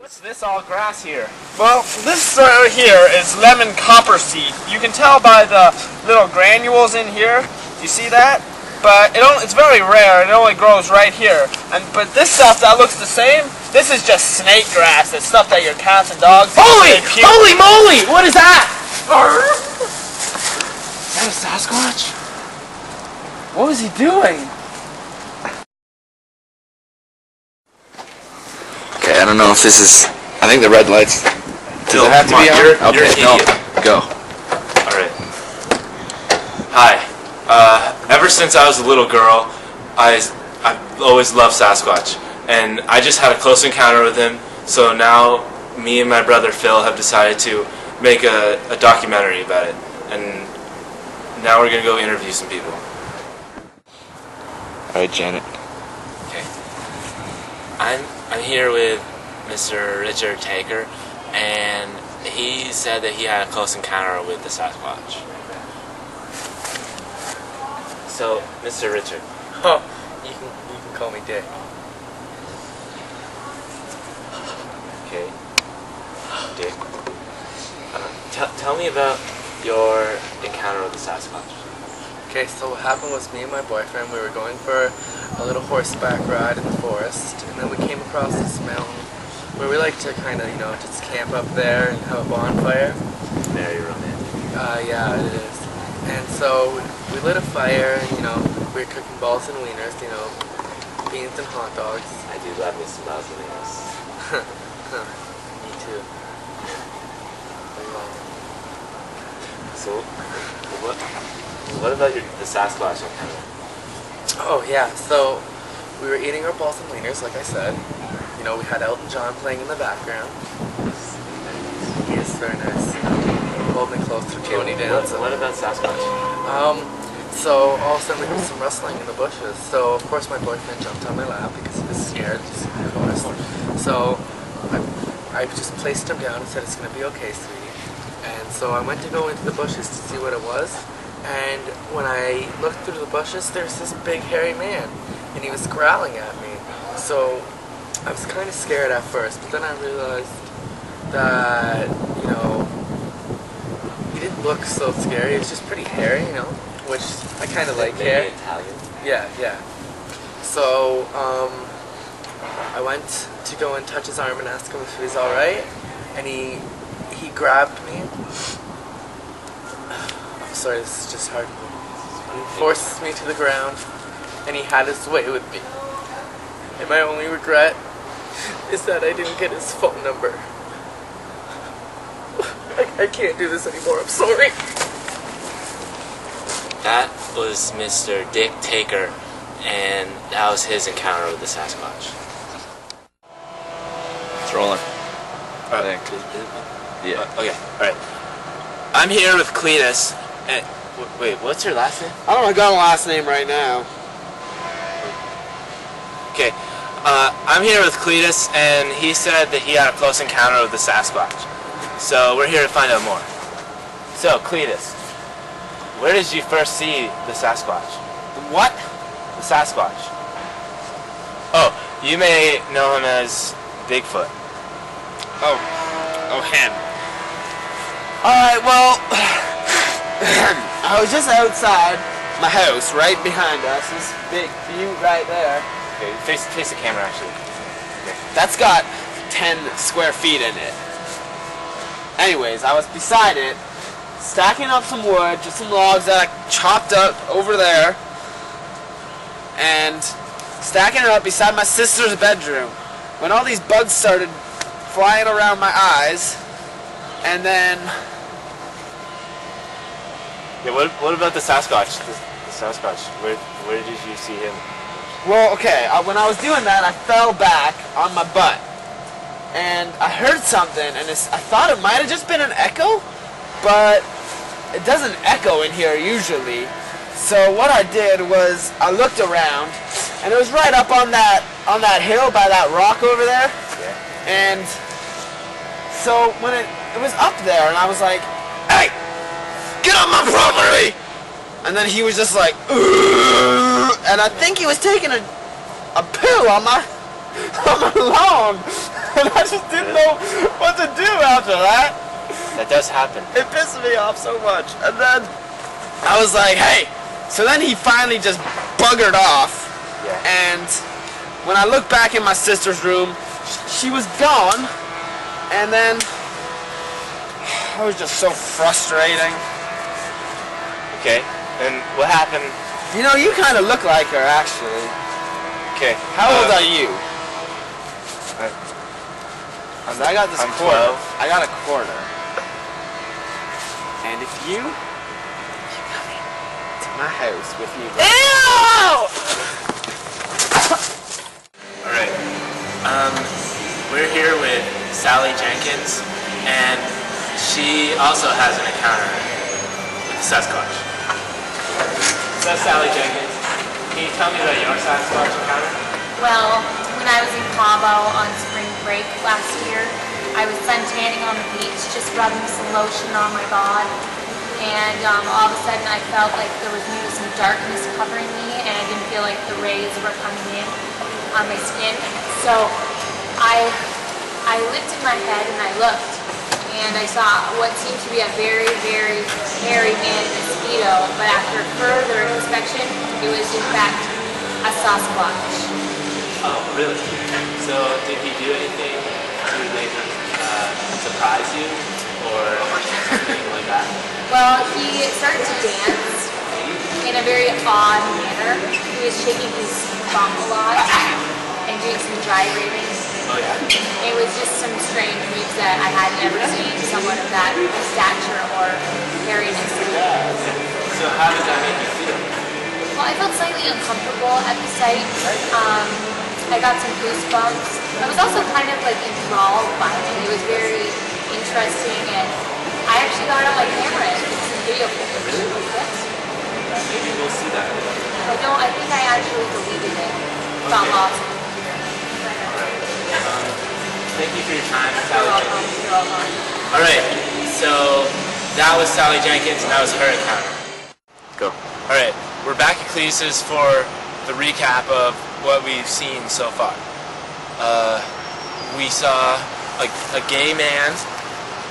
What's this all grass here? Well, this right here is lemon copperseed. You can tell by the little granules in here. You see that? But it's very rare. It only grows right here. But this stuff that looks the same, this is just snake grass. It's stuff that your cats and dogs eat. Holy moly! What is that? Is that a Sasquatch? What was he doing? Okay, I don't know if this is... I think the red lights... Does it have to be on? You're an idiot. Go. Alright. Hi. Ever since I was a little girl, I've always loved Sasquatch. And I just had a close encounter with him, so now me and my brother Phil have decided to make a documentary about it. And now we're going to go interview some people. Alright, Janet. Okay. I'm here with Mr. Richard Taker, and he said that he had a close encounter with the Sasquatch. So, Mr. Richard. Oh, you can call me Dick. Okay. Dick. Tell me about your encounter with the Sasquatch. Okay, so what happened was me and my boyfriend, we were going for a little horseback ride in the forest, and then we came across this mountain where we like to kind of, just camp up there and have a bonfire. Very romantic. Yeah, it is. And so we lit a fire, and, we were cooking balls and wieners, beans and hot dogs. I do love me some balls and wieners. Me too. So, what about the Sasquatch encounter? Oh yeah, so we were eating our balls and wieners, like I said. We had Elton John playing in the background. He is very nice. Hold me close to Tony dance. What about Sasquatch? So all of a sudden we heard some rustling in the bushes. So of course my boyfriend jumped on my lap because he was scared, just of course. So I just placed him down and said, "It's going to be okay, sweetie." And so I went to go into the bushes to see what it was. And when I looked through the bushes, there's this big hairy man, and he was growling at me. So I was kind of scared at first, but then I realized that, he didn't look so scary. He was just pretty hairy, which I kind of like hair. Italian? Yeah. So I went to go and touch his arm and ask him if he was all right, and he grabbed me. I'm sorry, this is just hard. He forced me to the ground, and he had his way with me. And my only regret is that I didn't get his phone number. I can't do this anymore, I'm sorry. That was Mr. Dick Taker, and that was his encounter with the Sasquatch. It's rolling. Alright. Yeah. Okay, alright. I'm here with Cletus, and... Wait, what's your last name? I don't got a last name right now. Okay. I'm here with Cletus, and he said that he had a close encounter with the Sasquatch. So we're here to find out more. So, Cletus, where did you first see the Sasquatch? What? The Sasquatch. Oh, you may know him as Bigfoot. Oh, him. Alright, well, I was just outside my house, right behind us, this big view right there. Okay, face the camera, actually. Okay. That's got 10 square feet in it. Anyways, I was beside it, stacking up some wood, just some logs that I chopped up over there, and stacking it up beside my sister's bedroom, when all these bugs started flying around my eyes, and then... Yeah, what about the Sasquatch? The Sasquatch, where did you see him? Well, okay, when I was doing that, I fell back on my butt. And I heard something, and I thought it might have just been an echo, but it doesn't echo in here usually. So what I did was I looked around, and it was right up on that hill by that rock over there. Yeah. And so when it was up there, and I was like, "Hey, get off my property!" And then he was just like, "Ugh," and I think he was taking a poo on my lawn. And I just didn't know what to do after that. That does happen. It pissed me off so much. And then I was like, hey. So then he finally just buggered off. Yeah. And when I looked back in my sister's room, she was gone. And then it was just so frustrating. Okay. And what happened? You know, you kind of look like her, actually. Okay. How old are you? I got this I'm quarter. 12. I got a quarter. And if you come to my house with me, Alright. We're here with Sally Jenkins, and she also has an encounter with the Sasquatch. So Sally Jenkins, can you tell me about your Sasquatch encounter? Well, when I was in Cabo on spring break last year, I was suntanning on the beach, just rubbing some lotion on my bod, and all of a sudden I felt like there was maybe some darkness covering me, and I didn't feel like the rays were coming in on my skin. So I lifted my head and I looked, and I saw what seemed to be a very, very hairy man in a Speedo, but after further inspection, it was in fact a Sasquatch. Oh, really? So did he do anything to maybe surprise you or something like that? Well, he started to dance in a very odd manner. He was shaking his bum a lot and doing some gyrating. Oh yeah? It was just some strange moves that I hadn't ever seen someone of that stature or hairiness. So how did that make you feel? Well, I felt slightly uncomfortable at the sight. I got some goosebumps. I was also kind of like enthralled by it. It was very interesting, and I actually got out my camera and took some video footage. Yes. Maybe we'll see that. I think I actually deleted it. Got lost in the computer. Thank you for your time, You're Sally welcome. Jenkins. You're welcome. Alright, so that was Sally Jenkins and that was her encounter. Go. Alright, we're back at Cleese's for the recap of what we've seen so far. We saw a gay man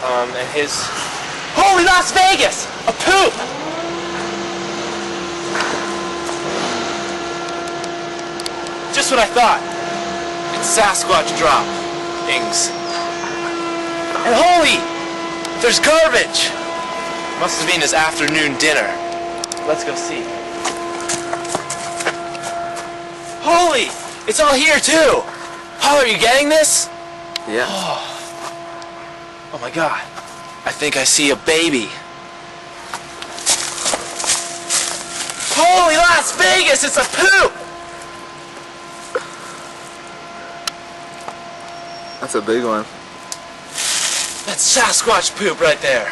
and his... Holy Las Vegas! A poop! Just what I thought. It's Sasquatch droppings. And holy! There's garbage! Must have been his afternoon dinner. Let's go see. Holy! It's all here too! Paul, are you getting this? Yeah. Oh my god. I think I see a baby. Holy Las Vegas, it's a poop! That's a big one. That's Sasquatch poop right there.